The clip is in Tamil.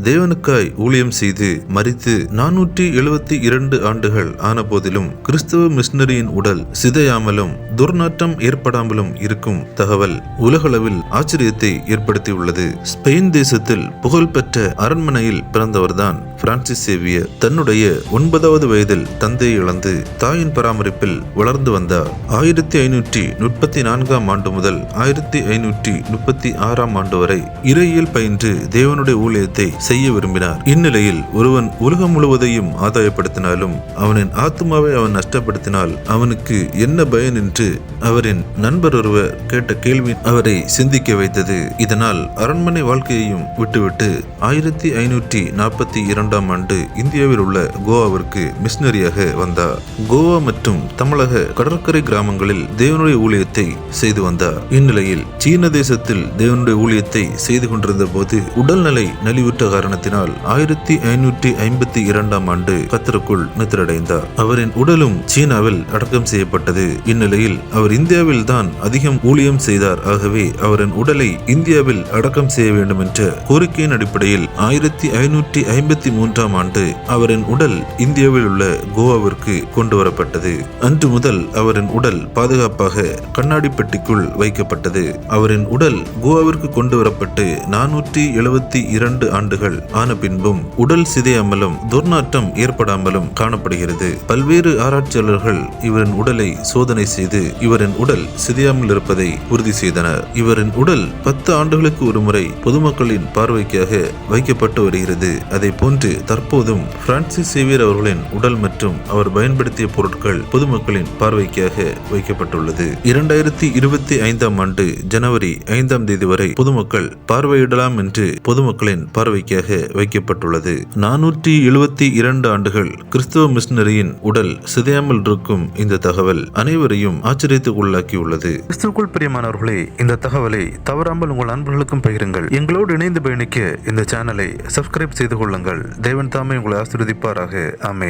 தேவனுக்காய் ஊழியம் செய்து மரித்து 472 ஆண்டுகள் ஆன போதிலும் கிறிஸ்தவ மிஷனரியின் உடல் சிதையாமலும் துர்நாற்றம் ஏற்படாமலும் இருக்கும் தகவல் உலகளவில் ஆச்சரியத்தை ஏற்படுத்தியுள்ளது. ஸ்பெயின் தேசத்தில் புகழ்பெற்ற அரண்மனையில் பிறந்தவர்தான் பிரான்சிஸ் சேவியர். தன்னுடைய 9வது வயதில் தந்தையை இழந்து தாயின் பராமரிப்பில் வளர்ந்து வந்தார். 1534 ஆண்டு முதல் 1536 ஆண்டு வரை இறையியல் பயின்று தேவனுடைய ஊழியத்தை செய்ய விரும்பினார். இந்நிலையில் ஒருவன் உலகம் முழுவதையும் ஆதாயப்படுத்தினாலும் அவனின் ஆத்மாவை அவன் நஷ்டப்படுத்தினால் அவனுக்கு என்ன பயன் என்று அவரின் நண்பர் ஒருவர் கேட்ட கேள்வி அவரை சிந்திக்க வைத்தது. இதனால் அரண்மனை வாழ்க்கையையும் விட்டுவிட்டு 1542 ஆண்டு இந்தியாவில் உள்ள கோவாவிற்கு மிஷனரியாக வந்தார். கோவா மற்றும் தமிழக கடற்கரை கிராமங்களில் தேவனுடைய ஊழியத்தை செய்து வந்தார். இந்நிலையில் சீன தேசத்தில் தேவனுடைய ஊழியத்தை செய்து கொண்டிருந்த போது உடல்நிலை நலிவுற்ற காரணத்தினால் 1552 ஆண்டு கத்தருக்குள் நித்திரடைந்தார். அவரின் உடலும் சீனாவில் அடக்கம் செய்யப்பட்டது. இந்நிலையில் அவர் இந்தியாவில் தான் அதிகம் ஊழியம் செய்தார். ஆகவே அவரின் உடலை இந்தியாவில் அடக்கம் செய்ய வேண்டும் என்ற கோரிக்கையின் அடிப்படையில் 1553 ஆண்டு அவரின் உடல் இந்தியாவில் உள்ள கோவாவிற்கு கொண்டு வரப்பட்டது. அன்று முதல் அவரின் உடல் பாதுகாப்பாக கண்ணாடி பெட்டிக்குள் வைக்கப்பட்டது. அவரின் உடல் கோவாவிற்கு கொண்டு வரப்பட்டு 472 ஆண்டுகள் ஆன பின்பும் உடல் சிதையாமலும் துர்நாற்றம் ஏற்படாமலும் காணப்படுகிறது. பல்வேறு ஆராய்ச்சியாளர்கள் இவரின் உடலை சோதனை செய்து இவரின் உடல் சிதையாமல் இருப்பதை உறுதி செய்தனர். இவரின் உடல் 10 ஆண்டுகளுக்கு ஒருமுறை பொதுமக்களின் பார்வைக்காக வைக்கப்பட்டு வருகிறது. அதை போன்று தற்போதும் பிரான்சிஸ் சேவியர் அவர்களின் உடல் மற்றும் அவர் பயன்படுத்திய பொருட்கள் பொதுமக்களின் பார்வைக்காக வைக்கப்பட்டுள்ளது. 2025 ஆண்டு ஜனவரி 5 வரை பொதுமக்கள் பார்வையிடலாம் என்று பொதுமக்களின் பார்வைக்காக வைக்கப்பட்டுள்ளது. 472 ஆண்டுகள் கிறிஸ்தவ மிஷனரியின் உடல் சிதையாமல் இருக்கும் இந்த தகவல் அனைவரையும் ஆச்சரியத்துக்கு உள்ளாக்கியுள்ளது. கிறிஸ்துவுக்குள் பிரியமானவர்களே, இந்த தகவலை தவறாமல் உங்கள் நண்பர்களுக்கும் பகிருங்கள். எங்களோடு இணைந்து பயணிக்க இந்த சேனலை சப்ஸ்கிரைப் செய்து கொள்ளுங்கள். தேவன் தாமே உங்களை ஆசீர்வதிப்பாராக. ஆமென்.